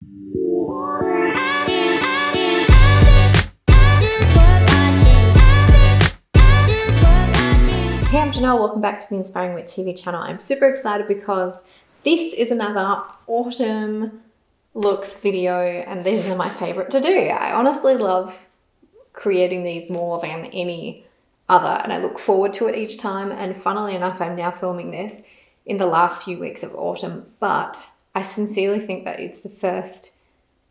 Hey, I'm Janelle. Welcome back to the Inspiring Wit TV channel. I'm super excited because this is another autumn looks video, and these are my favorite to do. I honestly love creating these more than any other, and I look forward to it each time. And funnily enough, I'm now filming this in the last few weeks of autumn, but I sincerely think that it's the first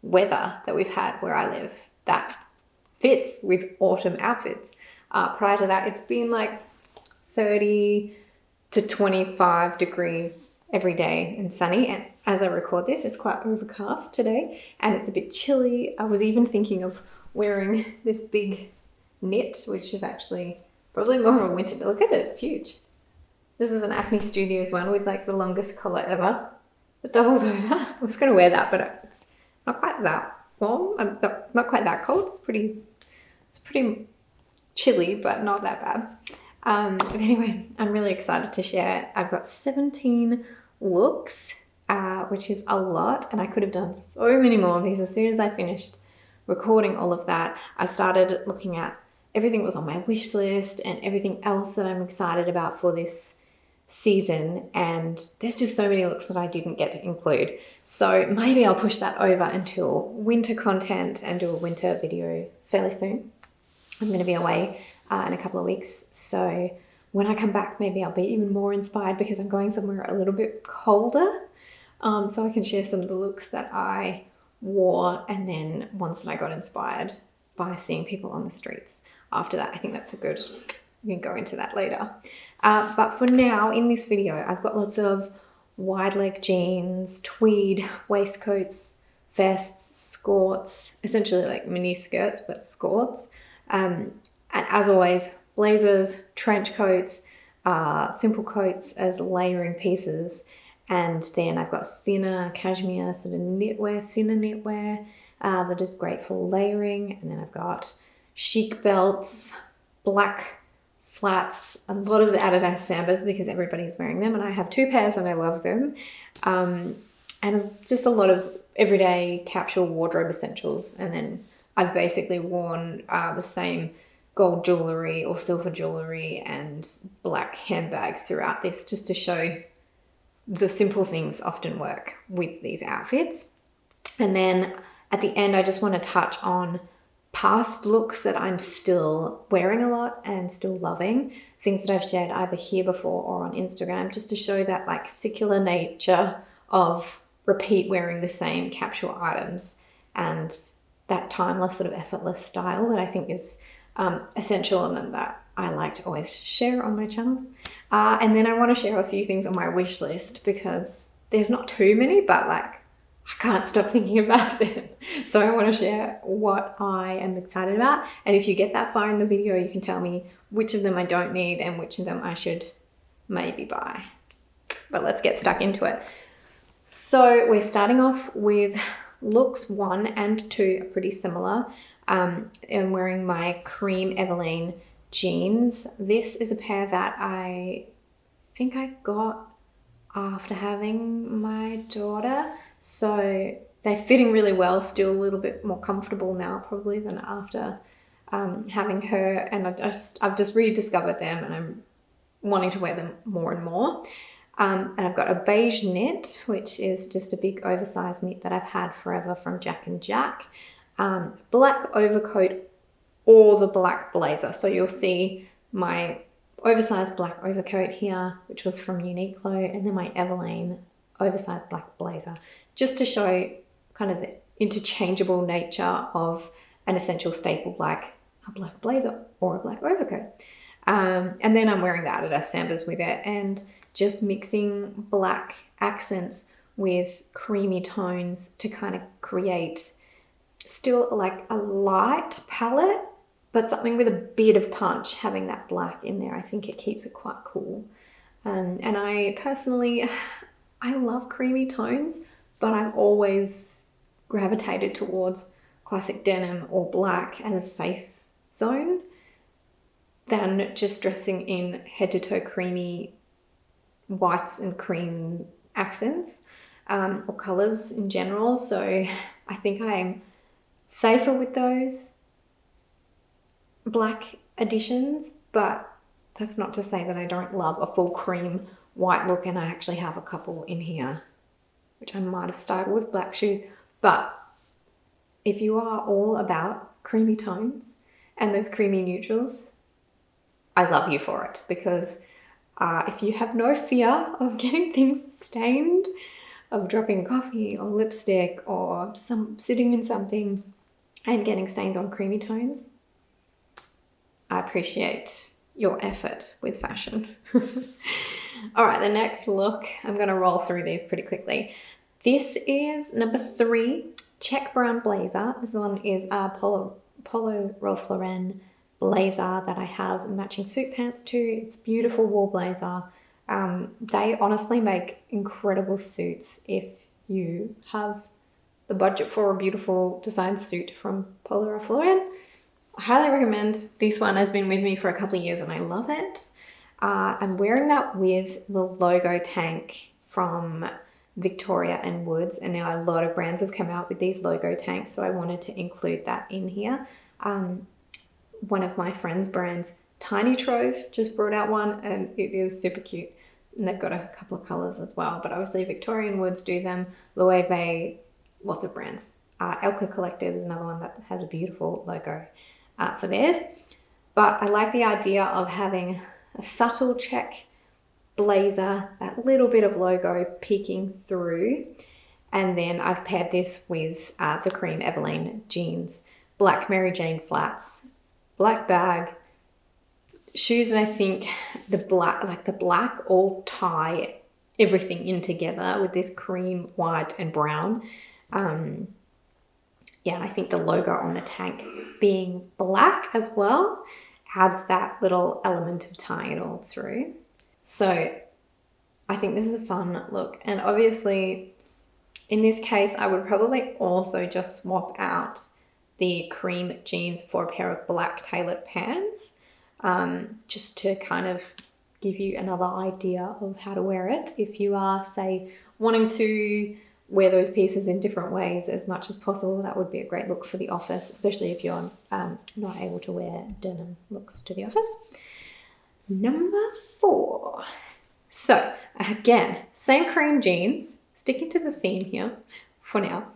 weather that we've had where I live that fits with autumn outfits. Prior to that, it's been like 30 to 25 degrees every day and sunny, and as I record this it's quite overcast today and it's a bit chilly. I was even thinking of wearing this big knit, which is actually probably more of a winter. Look at it, it's huge. This is an Acne Studios one with like the longest collar ever. It doubles over. I was going to wear that, but it's not quite that warm. Not quite that cold. It's pretty chilly, but not that bad. Anyway, I'm really excited to share. I've got 17 looks, which is a lot, and I could have done so many more because as soon as I finished recording all of that, I started looking at everything that was on my wish list and everything else that I'm excited about for this season, and there's just so many looks that I didn't get to include. So maybe I'll push that over until winter content and do a winter video fairly soon. I'm going to be away in a couple of weeks, so when I come back maybe I'll be even more inspired because I'm going somewhere a little bit colder, so I can share some of the looks that I wore and then ones that I got inspired by seeing people on the streets after that. I think that's a good, we can go into that later. But for now, in this video, I've got lots of wide leg jeans, tweed waistcoats, vests, skirts, essentially like mini skirts, but skirts. And as always, blazers, trench coats, simple coats as layering pieces. And then I've got thinner cashmere, sort of knitwear, thinner knitwear, that is great for layering. And then I've got chic belts, black flats, a lot of the Adidas Sambas because everybody's wearing them, and I have 2 pairs and I love them. And it's just a lot of everyday capsule wardrobe essentials. And then I've basically worn the same gold jewelry or silver jewelry and black handbags throughout this, just to show the simple things often work with these outfits. And then at the end, I just want to touch on past looks that I'm still wearing a lot and still loving, things that I've shared either here before or on Instagram, just to show that like secular nature of repeat wearing the same capsule items and that timeless sort of effortless style that I think is essential and that I like to always share on my channels. And then I want to share a few things on my wish list because there's not too many, but like I can't stop thinking about them. So I want to share what I am excited about. And if you get that far in the video, you can tell me which of them I don't need and which of them I should maybe buy. But let's get stuck into it. So we're starting off with looks 1 and 2 are pretty similar. I'm wearing my cream Eveline jeans. This is a pair that I think I got after having my daughter. So they're fitting really well, still a little bit more comfortable now probably than after having her, and I've just rediscovered them and I'm wanting to wear them more and more. And I've got a beige knit, which is just a big oversized knit that I've had forever from Jack and Jack. Black overcoat or the black blazer. So you'll see my oversized black overcoat here, which was from Uniqlo, and then my Eveline oversized black blazer, just to show kind of the interchangeable nature of an essential staple like a black blazer or a black overcoat. And then I'm wearing the Adidas Sambas with it and just mixing black accents with creamy tones to kind of create still like a light palette, but something with a bit of punch, having that black in there. I think it keeps it quite cool. And I personally, I love creamy tones, but I've always gravitated towards classic denim or black as a safe zone than just dressing in head to toe creamy whites and cream accents. or colours in general. So I think I'm safer with those black additions, but that's not to say that I don't love a full cream white look, and I actually have a couple in here, which I might have started with black shoes. But if you are all about creamy tones and those creamy neutrals, I love you for it, because if you have no fear of getting things stained, of dropping coffee or lipstick or sitting in something and getting stains on creamy tones, I appreciate your effort with fashion. All right, the next look, I'm going to roll through these pretty quickly. This is number 3, check brown blazer. This one is a Polo Ralph Lauren blazer that I have matching suit pants to. It's beautiful wool blazer. They honestly make incredible suits if you have the budget for a beautiful design suit from Polo Ralph Lauren. I highly recommend. This one has been with me for a couple of years and I love it. I'm wearing that with the logo tank from Victoria and Woods, and now a lot of brands have come out with these logo tanks, so I wanted to include that in here. One of my friends' brands, Tiny Trove, just brought out one, and it is super cute. And they've got a couple of colours as well, but obviously Victoria and Woods do them. Loewe, lots of brands. Elka Collective is another one that has a beautiful logo for theirs. But I like the idea of having a subtle check blazer, that little bit of logo peeking through. And then I've paired this with the cream Eveline jeans, black Mary Jane flats, black bag, shoes that I think the black all tie everything in together with this cream, white and brown. Yeah, I think the logo on the tank being black as well adds that little element of tying it all through. So I think this is a fun look. And obviously in this case, I would probably also just swap out the cream jeans for a pair of black tailored pants, just to kind of give you another idea of how to wear it. If you are, say, wanting to wear those pieces in different ways as much as possible, that would be a great look for the office, especially if you're not able to wear denim looks to the office. Number 4. So again, same cream jeans, sticking to the theme here for now.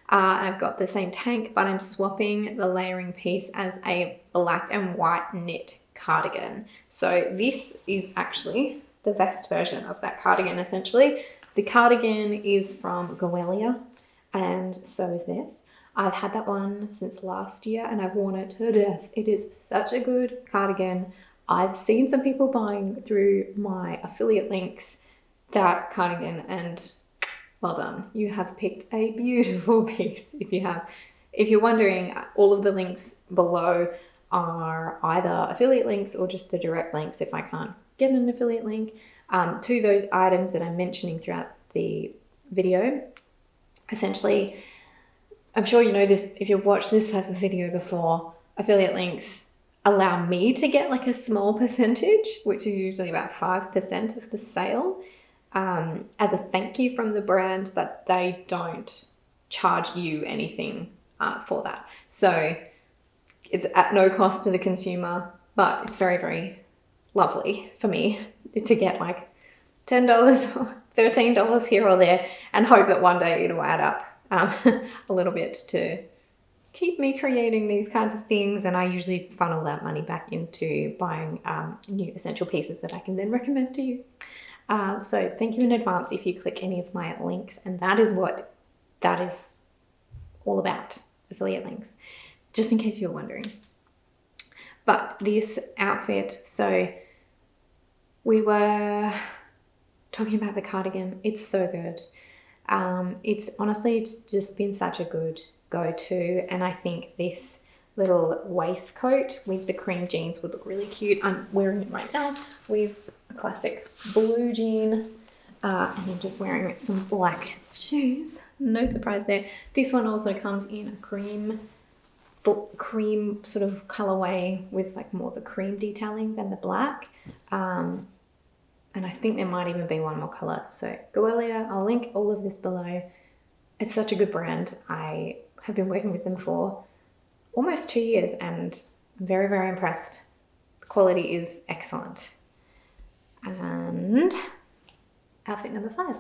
I've got the same tank, but I'm swapping the layering piece as a black and white knit cardigan. So this is actually the vest version of that cardigan, essentially. The cardigan is from Goelia, and so is this. I've had that one since last year, and I've worn it to death. It is such a good cardigan. I've seen some people buying through my affiliate links that cardigan, and well done. You have picked a beautiful piece. If you're wondering, all of the links below are either affiliate links or just the direct links if I can't get an affiliate link to those items that I'm mentioning throughout the video. Essentially, I'm sure you know this if you've watched this type of video before, affiliate links allow me to get like a small percentage, which is usually about 5% of the sale, as a thank you from the brand, but they don't charge you anything for that. So it's at no cost to the consumer, but it's very, very lovely for me to get like $10 or $13 here or there, and hope that one day it'll add up a little bit to keep me creating these kinds of things. And I usually funnel that money back into buying new essential pieces that I can then recommend to you. So thank you in advance if you click any of my links, and that is what that is all about, affiliate links, just in case you're wondering. But this outfit, so we were talking about the cardigan. It's so good. It's just been such a good go-to, and I think this little waistcoat with the cream jeans would look really cute. I'm wearing it right now with a classic blue jean, and I'm just wearing some black shoes. No surprise there. This one also comes in a cream sort of colorway with like more the cream detailing than the black. And I think there might even be one more color. So Goelia, I'll link all of this below. It's such a good brand. I have been working with them for almost 2 years and I'm very, very impressed. The quality is excellent. And outfit number 5.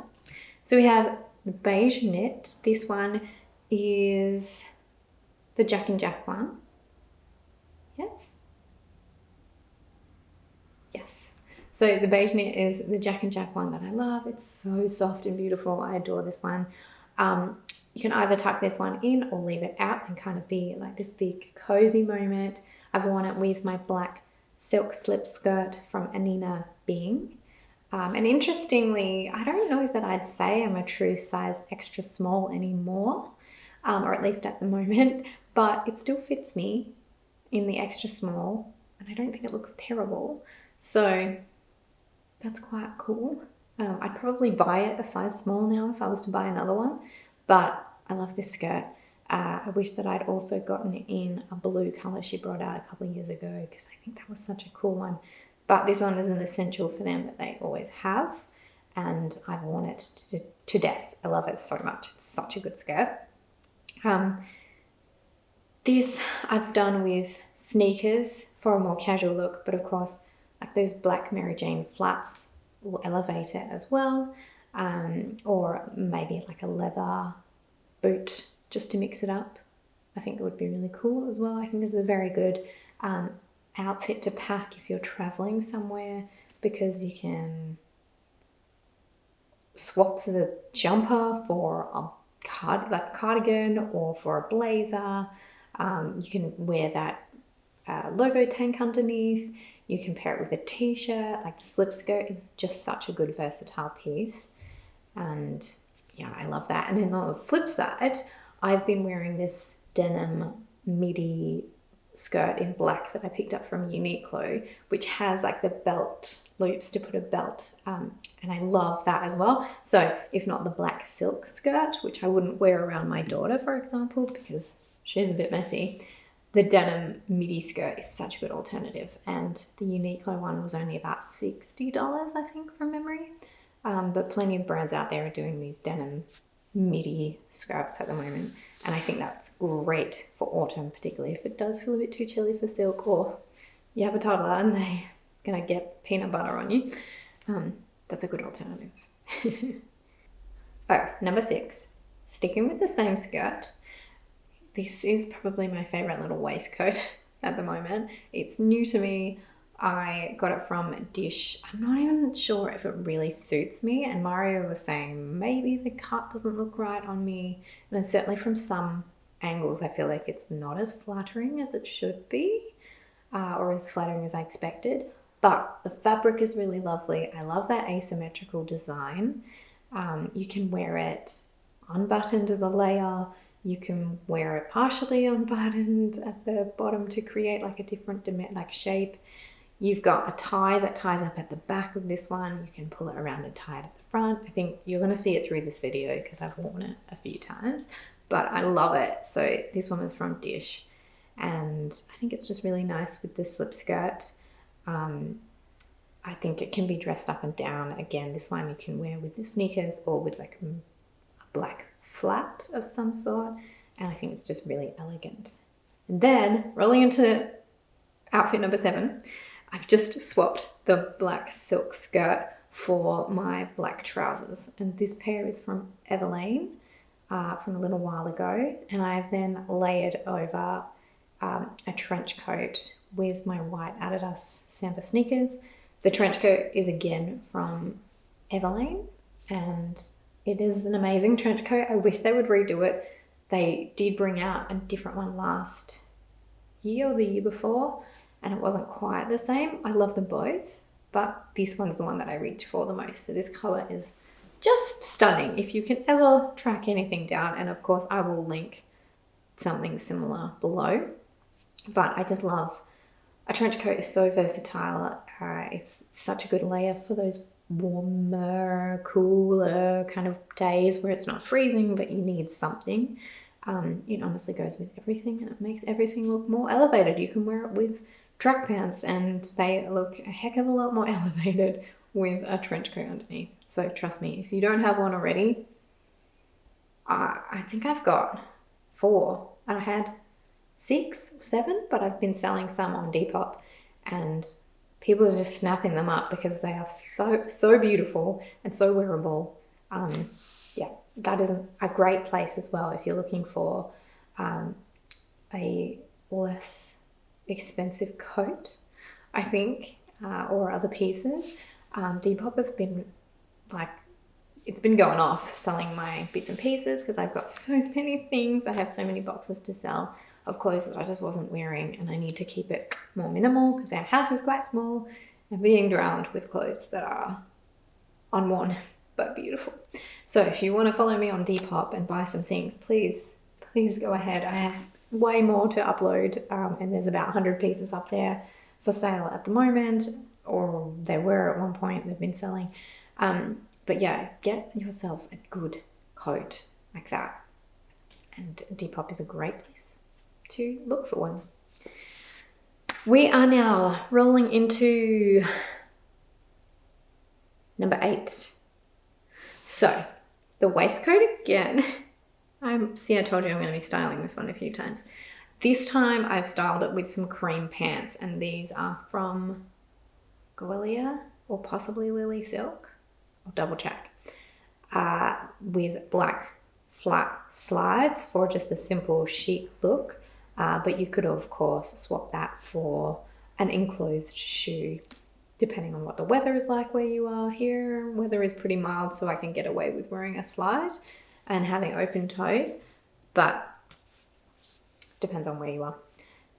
So we have the beige knit. This one is the Jack and Jack one. Yes? Yes. So the beige knit is the Jack and Jack one that I love. It's so soft and beautiful. I adore this one. You can either tuck this one in or leave it out and kind of be like this big cozy moment. I've worn it with my black silk slip skirt from Anina Bing. And interestingly, I don't know that I'd say I'm a true size extra small anymore, or at least at the moment, but it still fits me in the extra small, and I don't think it looks terrible. So that's quite cool. I'd probably buy it a size small now if I was to buy another one, but I love this skirt. I wish that I'd also gotten it in a blue color she brought out a couple of years ago because I think that was such a cool one. But this one is an essential for them that they always have, and I've worn it to death. I love it so much. It's such a good skirt. This I've done with sneakers for a more casual look, but of course, like those black Mary Jane flats will elevate it as well, or maybe like a leather boot just to mix it up. I think that would be really cool as well. I think this is a very good outfit to pack if you're traveling somewhere because you can swap the jumper for a cardigan or for a blazer. You can wear that logo tank underneath. You can pair it with a t-shirt. Like the slip skirt is just such a good versatile piece. And yeah, I love that. And then on the flip side, I've been wearing this denim midi skirt in black that I picked up from Uniqlo, which has like the belt loops to put a belt, and I love that as well. So if not the black silk skirt, which I wouldn't wear around my daughter, for example, because she's a bit messy, the denim midi skirt is such a good alternative. And the Uniqlo one was only about $60, I think, from memory. But plenty of brands out there are doing these denim midi skirts at the moment. And I think that's great for autumn, particularly if it does feel a bit too chilly for silk or you have a toddler and they're going to get peanut butter on you. That's a good alternative. Oh, number 6. Sticking with the same skirt. This is probably my favorite little waistcoat at the moment. It's new to me. I got it from Dish. I'm not even sure if it really suits me. And Mario was saying maybe the cut doesn't look right on me. And certainly from some angles, I feel like it's not as flattering as it should be, or as flattering as I expected. But the fabric is really lovely. I love that asymmetrical design. You can wear it unbuttoned as a layer. You can wear it partially unbuttoned at the bottom to create like a different shape. You've got a tie that ties up at the back of this one. You can pull it around and tie it at the front. I think you're going to see it through this video because I've worn it a few times, but I love it. So this one is from Dish, and I think it's just really nice with the slip skirt. I think it can be dressed up and down. Again, this one you can wear with the sneakers or with like a black flat of some sort, and I think it's just really elegant. And then rolling into outfit number 7, I've just swapped the black silk skirt for my black trousers, and this pair is from Everlane from a little while ago, and I've then layered over a trench coat with my white Adidas Samba sneakers. The trench coat is again from Everlane, and it is an amazing trench coat. I wish they would redo it. They did bring out a different one last year or the year before, and it wasn't quite the same. I love them both, but this one's the one that I reach for the most. So this color is just stunning. If you can ever track anything down, and of course I will link something similar below, but I just love a trench coat. Is so versatile. It's such a good layer for those warmer, cooler kind of days where it's not freezing but you need something. It honestly goes with everything, and it makes everything look more elevated. You can wear it with track pants and they look a heck of a lot more elevated, with a trench coat underneath. So trust me, if you don't have one already, I think I've got 4. I had 6 or 7, but I've been selling some on Depop, and people are just snapping them up because they are so beautiful and so wearable. Yeah, that is a great place as well if you're looking for a less expensive coat, I think, or other pieces. Depop has been like, it's been going off selling my bits and pieces because I've got so many things. I have so many boxes to sell of clothes that I just wasn't wearing, and I need to keep it more minimal because our house is quite small and being drowned with clothes that are unworn but beautiful. So if you want to follow me on Depop and buy some things, please go ahead. I have way more to upload, and there's about 100 pieces up there for sale at the moment, or they were at one point. They've been selling. But yeah, get yourself a good coat like that, and Depop is a great place to look for one. We are now rolling into number 8. So the waistcoat again. I told you I'm going to be styling this one a few times. This time I've styled it with some cream pants, and these are from Goelia or possibly Lily Silk. I'll double check. With black flat slides for just a simple chic look. But you could, of course, swap that for an enclosed shoe, depending on what the weather is like where you are. Here, weather is pretty mild, so I can get away with wearing a slide and having open toes, but depends on where you are.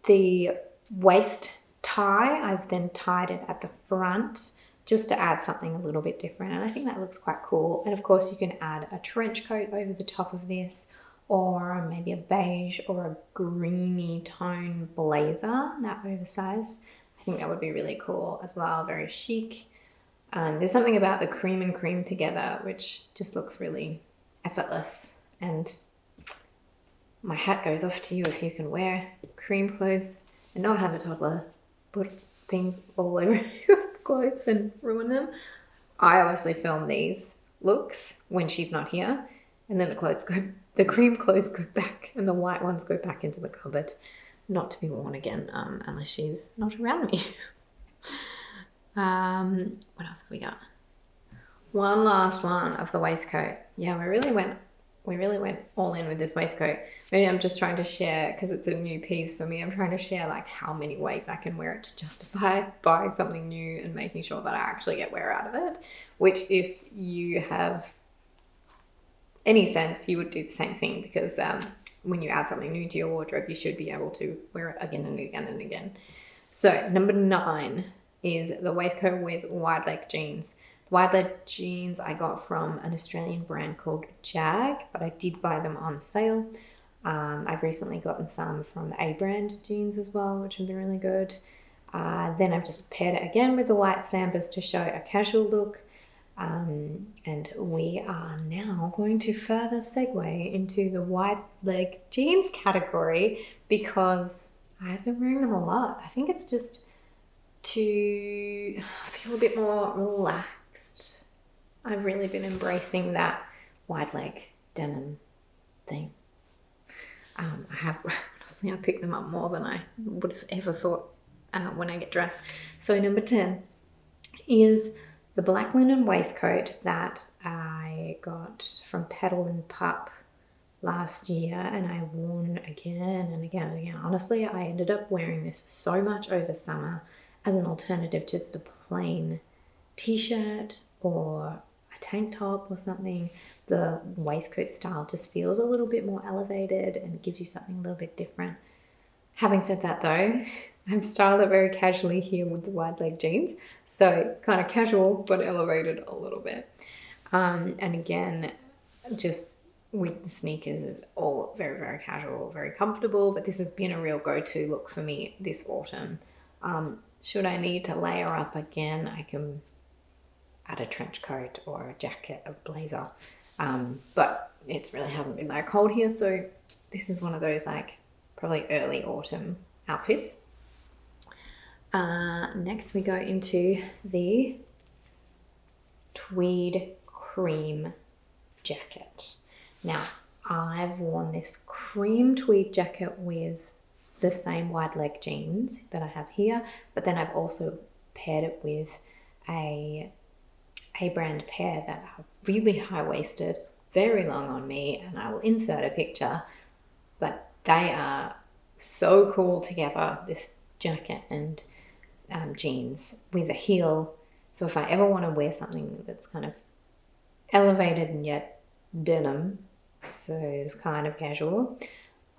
The waist tie, I've then tied it at the front just to add something a little bit different, and I think that looks quite cool. And of course you can add a trench coat over the top of this, or maybe a beige or a greeny tone blazer, that oversized. I think that would be really cool as well, very chic. There's something about the cream and cream together which just looks really effortless, and my hat goes off to you if you can wear cream clothes and not have a toddler put things all over your clothes and ruin them. I obviously film these looks when she's not here, and then the cream clothes go back and the white ones go back into the cupboard, not to be worn again unless she's not around me. What else have we got? One last one of the waistcoat. Yeah, we really went all in with this waistcoat. Maybe I'm just trying to share, because it's a new piece for me, I'm trying to share like how many ways I can wear it to justify buying something new and making sure that I actually get wear out of it, which if you have any sense, you would do the same thing, because when you add something new to your wardrobe, you should be able to wear it again and again and again. So number 9 is the waistcoat with wide leg jeans. The wide leg jeans I got from an Australian brand called Jag, but I did buy them on sale. I've recently gotten some from A brand jeans as well, which have been really good. Then I've just paired it again with the white Sambas to show a casual look. And we are now going to further segue into the wide leg jeans category, because I've been wearing them a lot. I think it's just to feel a bit more relaxed. I've really been embracing that wide leg denim thing. Honestly, I pick them up more than I would have ever thought when I get dressed. So number 10 is the black linen waistcoat that I got from Petal and Pup last year, and I've worn again and again and again. Honestly, I ended up wearing this so much over summer as an alternative to just a plain t-shirt or a tank top or something. The waistcoat style just feels a little bit more elevated and gives you something a little bit different. Having said that though, I've styled it very casually here with the wide leg jeans. So kind of casual, but elevated a little bit. And again, just with the sneakers, it's all very, very casual, very comfortable. But this has been a real go-to look for me this autumn. Should I need to layer up again, I can add a trench coat or a jacket, a blazer. But it really hasn't been that cold here. So this is one of those like probably early autumn outfits. Next we go into the tweed cream jacket. Now, I've worn this cream tweed jacket with the same wide leg jeans that I have here, but then I've also paired it with a brand pair that are really high-waisted, very long on me, and I will insert a picture, but they are so cool together, this jacket and jeans with a heel. So if I ever want to wear something that's kind of elevated and yet denim, so it's kind of casual,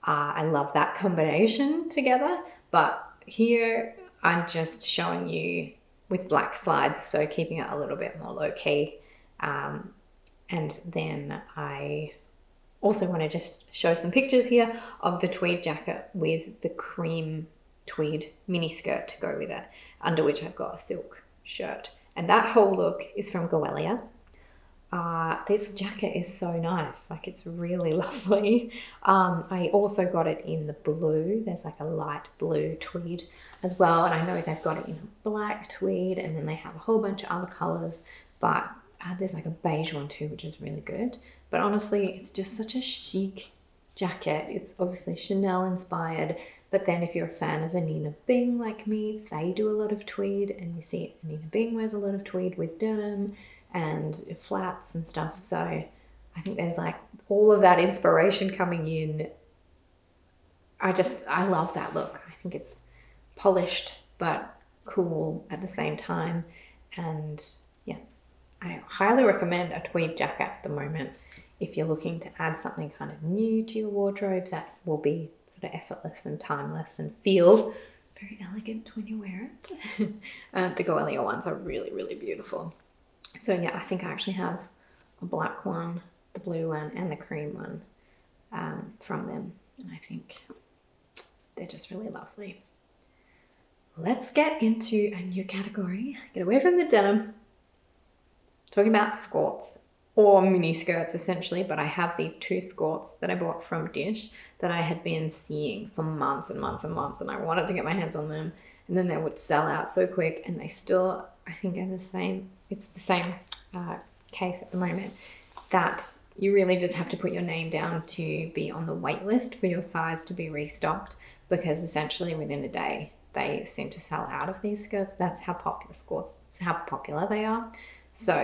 I love that combination together. But here I'm just showing you with black slides, so keeping it a little bit more low-key. And then I also want to just show some pictures here of the tweed jacket with the cream tweed mini skirt to go with it, under which I've got a silk shirt. And that whole look is from Goelia. This jacket is so nice, like it's really lovely. I also got it in the blue. There's like a light blue tweed as well, and I know they've got it in a black tweed, and then they have a whole bunch of other colors, but there's like a beige one too, which is really good. But honestly, it's just such a chic jacket. It's obviously Chanel inspired, but then if you're a fan of Anina Bing like me, they do a lot of tweed, and you see Anina Bing wears a lot of tweed with denim and flats and stuff. So I think there's like all of that inspiration coming in. I love that look. I think it's polished but cool at the same time. And yeah, I highly recommend a tweed jacket at the moment if you're looking to add something kind of new to your wardrobe that will be sort of effortless and timeless and feel very elegant when you wear it. The Goelia ones are really, really beautiful. So yeah, I think I actually have a black one, the blue one, and the cream one from them. And I think they're just really lovely. Let's get into a new category. Get away from the denim. Talking about skirts or mini skirts essentially, but I have these two skirts that I bought from Dish that I had been seeing for months and months and months, and I wanted to get my hands on them, and then they would sell out so quick, and they still, I think, are the same. It's the same case at the moment, that you really just have to put your name down to be on the wait list for your size to be restocked, because essentially within a day they seem to sell out of these skirts. That's how popular they are. So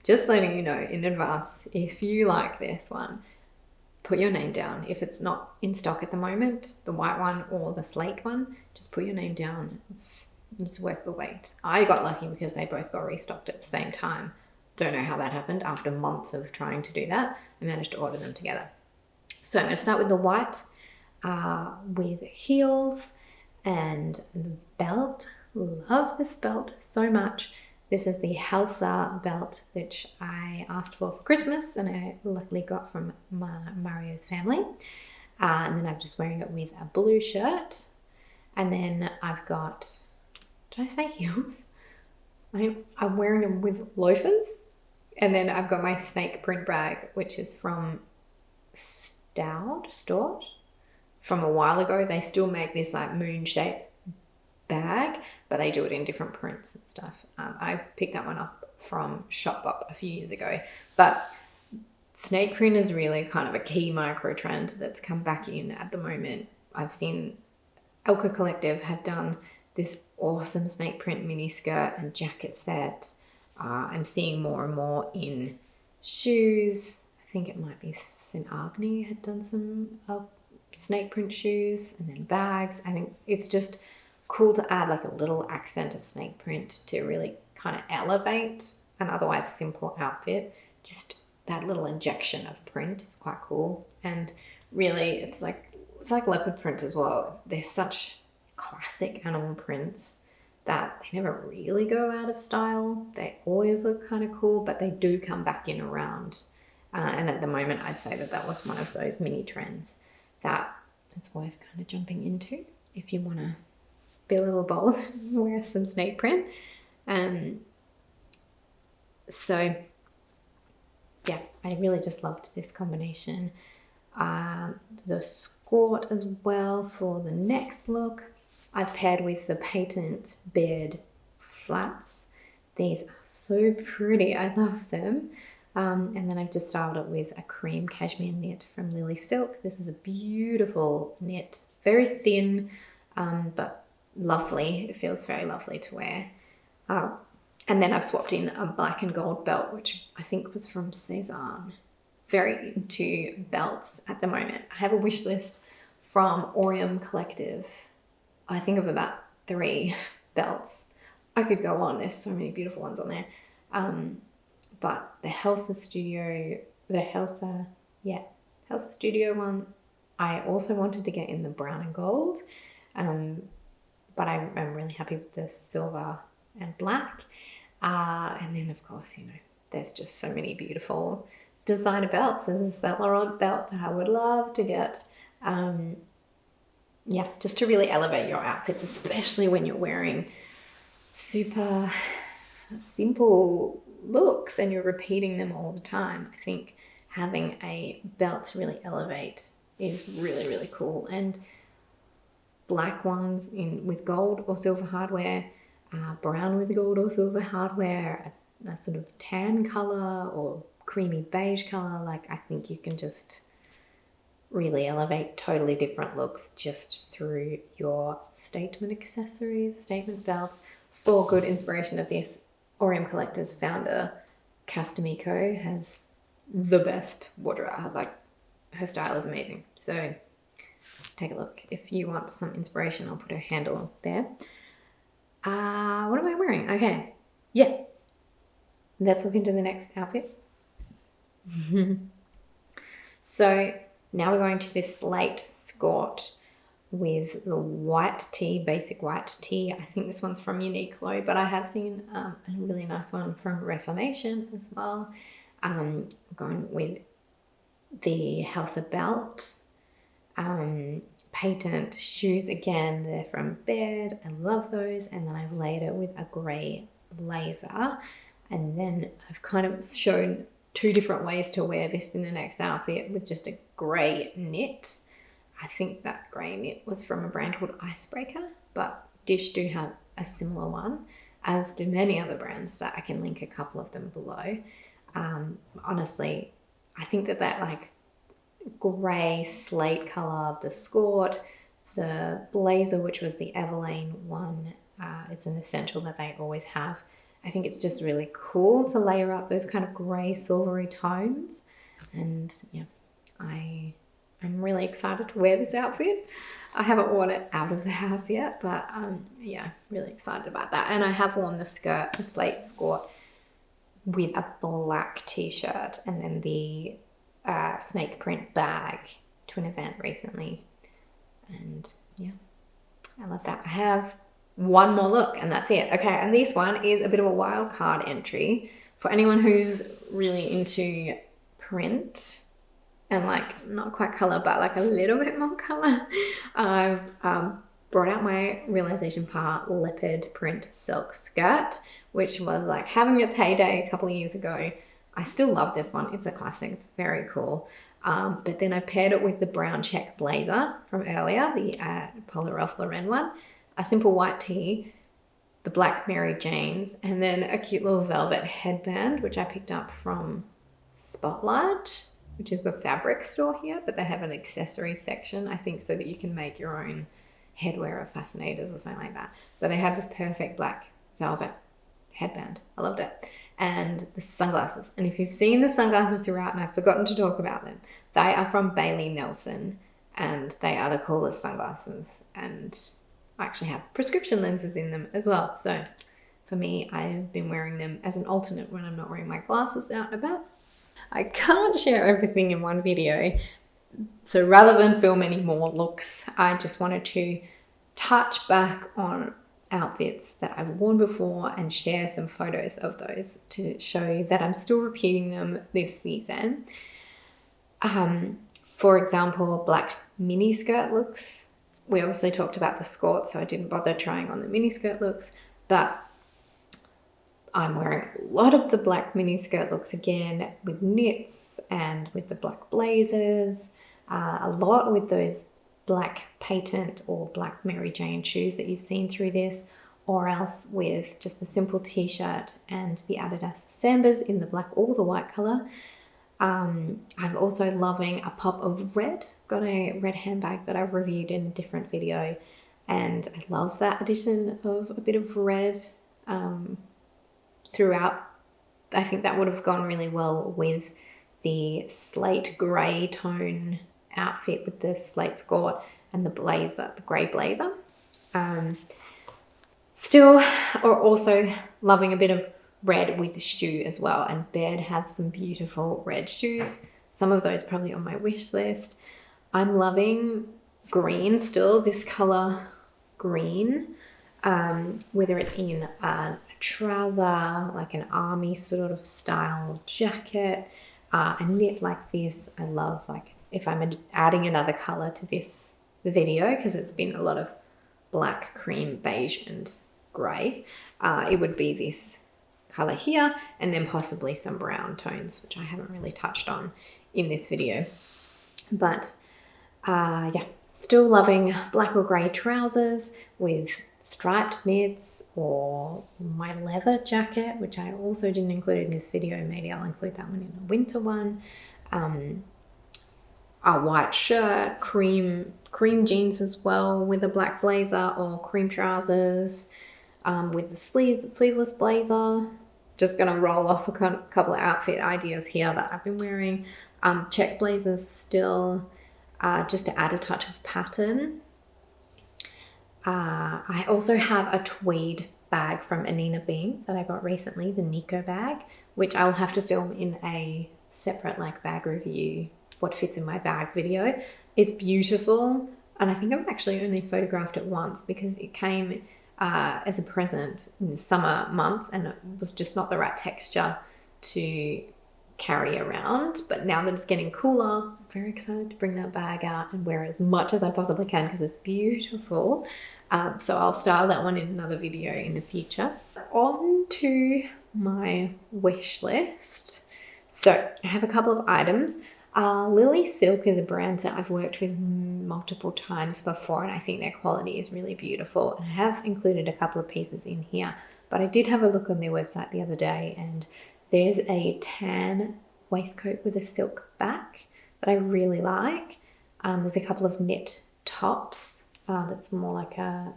just letting you know in advance, if you like this one, put your name down. If it's not in stock at the moment, the white one or the slate one, just put your name down. It's worth the wait. I got lucky because they both got restocked at the same time. Don't know how that happened. After months of trying to do that, I managed to order them together. So I'm going to start with the white with heels and the belt. Love this belt so much. This is the Helsa belt, which I asked for Christmas, and I luckily got from Mario's family. And then I'm just wearing it with a blue shirt. And then I've got, did I say heels? I'm wearing them with loafers. And then I've got my snake print bag, which is from Stout from a while ago. They still make this like moon shape bag, but they do it in different prints and stuff. I picked that one up from Shopbop a few years ago, but snake print is really kind of a key micro trend that's come back in at the moment. I've seen Elka Collective have done this awesome snake print mini skirt and jacket set. I'm seeing more and more in shoes. I think it might be St. Agni had done some snake print shoes, and then bags. I think it's just cool to add like a little accent of snake print to really kind of elevate an otherwise simple outfit. Just that little injection of print is quite cool. And really it's like leopard print as well. They're such classic animal prints that they never really go out of style. They always look kind of cool, but they do come back in around. And at the moment, I'd say that was one of those mini trends that it's worth kind of jumping into if you want to be a little bold and wear some snake print. So yeah, I really just loved this combination. The skirt as well for the next look, I've paired with the Patent Beard flats. These are so pretty. I love them. And then I've just styled it with a cream cashmere knit from Lily Silk. This is a beautiful knit, very thin, but lovely. It feels very lovely to wear. And then I've swapped in a black and gold belt, which I think was from Cezanne. Very into belts at the moment. I have a wish list from Orium Collective. I think of about 3 belts. I could go on. There's so many beautiful ones on there. But the Helsa Studio one, I also wanted to get in the brown and gold. But I'm really happy with the silver and black. And then, of course, there's just so many beautiful designer belts. There's a Saint Laurent belt that I would love to get. Just to really elevate your outfits, especially when you're wearing super simple looks and you're repeating them all the time. I think having a belt to really elevate is really, really cool. And black ones with gold or silver hardware, brown with gold or silver hardware, a sort of tan color or creamy beige color. Like, I think you can just really elevate totally different looks just through your statement accessories, statement belts. For good inspiration of this, Orium Collector's founder, Castamiko, has the best wardrobe. Like, her style is amazing. So take a look. If you want some inspiration, I'll put her handle there. What am I wearing? Okay. Yeah. Let's look into the next outfit. So now we're going to this slate skirt with the white tee, basic white tee. I think this one's from Uniqlo, but I have seen a really nice one from Reformation as well. Going with the Helsa belt, patent shoes again. They're from Baird. I love those. And then I've laid it with a grey blazer. And then I've kind of shown 2 different ways to wear this in the next outfit with just a grey knit. I think that grey knit was from a brand called Icebreaker, but Dish do have a similar one, as do many other brands that I can link a couple of them below. Honestly, I think that like grey slate colour of the skirt, the blazer, which was the Everlane one, it's an essential that they always have. I think it's just really cool to layer up those kind of grey silvery tones. And yeah, I'm really excited to wear this outfit. I haven't worn it out of the house yet, but really excited about that. And I have worn the slate skirt with a black t-shirt and then the snake print bag to an event recently. And yeah, I love that. I have one more look and that's it. Okay, and this one is a bit of a wild card entry for anyone who's really into print and like not quite color, but like a little bit more color. I've brought out my Realization Part leopard print silk skirt, which was like having its heyday a couple of years ago. I still love this one. It's a classic. It's very cool. But then I paired it with the brown check blazer from earlier, the Polo Ralph Lauren one, a simple white tee, the black Mary Janes, and then a cute little velvet headband, which I picked up from Spotlight, which is the fabric store here, but they have an accessory section, I think, so that you can make your own headwear or fascinators or something like that. But they had this perfect black velvet headband. I loved it. And the sunglasses. And if you've seen the sunglasses throughout, and I've forgotten to talk about them, they are from Bailey Nelson, and they are the coolest sunglasses. And I actually have prescription lenses in them as well. So for me, I've been wearing them as an alternate when I'm not wearing my glasses out and about. I can't share everything in one video, so rather than film any more looks, I just wanted to touch back on outfits that I've worn before and share some photos of those to show you that I'm still repeating them this season. For example, black mini skirt looks. We obviously talked about the skirt, so I didn't bother trying on the mini skirt looks, but I'm wearing a lot of the black mini skirt looks again with knits and with the black blazers, a lot with those black patent or black Mary Jane shoes that you've seen through this, or else with just the simple t-shirt and the Adidas Sambas in the black or the white color. I'm also loving a pop of red. Got a red handbag that I reviewed in a different video, and I love that addition of a bit of red throughout. I think that would have gone really well with the slate grey tone outfit with the slate skirt and the blazer, the grey blazer. Still, or also loving a bit of red with shoe as well, and Baird have some beautiful red shoes. Some of those probably on my wish list. I'm loving green still, this color green, whether it's in a trouser, like an army sort of style jacket, a knit like this. I love, like, if I'm adding another color to this video, because it's been a lot of black, cream, beige and grey, it would be this color here, and then possibly some brown tones, which I haven't really touched on in this video. But yeah, still loving black or grey trousers with striped knits, or my leather jacket, which I also didn't include in this video. Maybe I'll include that one in a winter one. A white shirt, cream jeans as well, with a black blazer, or cream trousers with the sleeveless blazer. Just gonna roll off a couple of outfit ideas here that I've been wearing. Check blazers still, just to add a touch of pattern. I also have a tweed bag from Anina Bean that I got recently, the Nico bag, which I'll have to film in a separate like bag review, what fits in my bag video. It's beautiful, and I think I've actually only photographed it once because it came as a present in the summer months, and it was just not the right texture to carry around. But now that it's getting cooler, I'm very excited to bring that bag out and wear it as much as I possibly can because it's beautiful. So I'll style that one in another video in the future. On to my wish list. So I have a couple of items. Lily Silk is a brand that I've worked with multiple times before, and I think their quality is really beautiful. And I have included a couple of pieces in here, but I did have a look on their website the other day, and there's a tan waistcoat with a silk back that I really like. There's a couple of knit tops that's more like a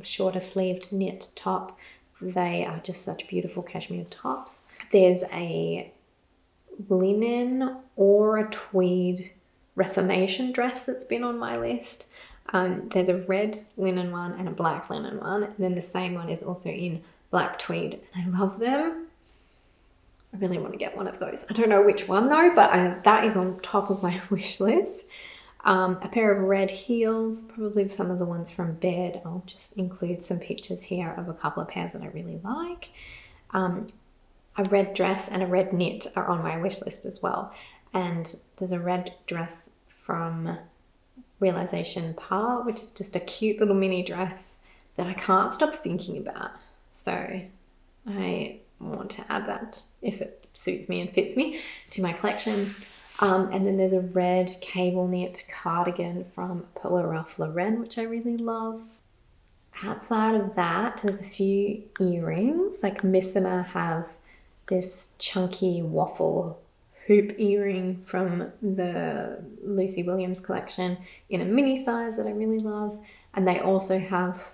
shorter sleeved knit top. They are just such beautiful cashmere tops. There's a linen or a tweed Reformation dress that's been on my list. There's a red linen one and a black linen one, and then the same one is also in black tweed, and I love them. I really want to get one of those. I don't know which one though, but that is on top of my wish list. A pair of red heels, probably some of the ones from Baird. I'll just include some pictures here of a couple of pairs that I really like. A red dress and a red knit are on my wish list as well. And there's a red dress from Realization Par, which is just a cute little mini dress that I can't stop thinking about. So I want to add that, if it suits me and fits me, to my collection. And then there's a red cable knit cardigan from Paula Ralph Lauren, which I really love. Outside of that, there's a few earrings. Like Missima have this chunky waffle hoop earring from the Lucy Williams collection in a mini size that I really love. And they also have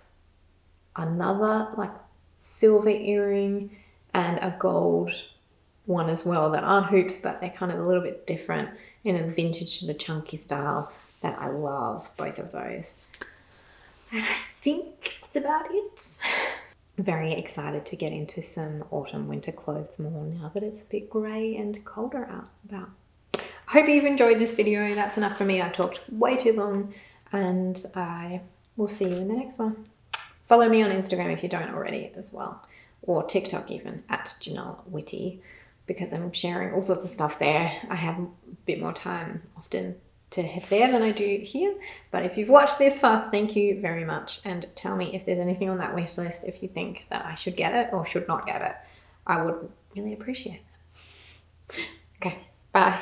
another like silver earring and a gold one as well that aren't hoops, but they're kind of a little bit different in a vintage sort of chunky style that I love, both of those. And I think that's about it. Very excited to get into some autumn winter clothes more now that it's a bit grey and colder out about. I hope you've enjoyed this video. That's enough for me. I talked way too long, and I will see you in the next one. Follow me on Instagram if you don't already as well, or TikTok even, at Janelle Whitty, because I'm sharing all sorts of stuff there. I have a bit more time often to head there than I do here. But if you've watched this far, thank you very much, and tell me if there's anything on that wish list, if you think that I should get it or should not get it. I would really appreciate it. Okay, bye.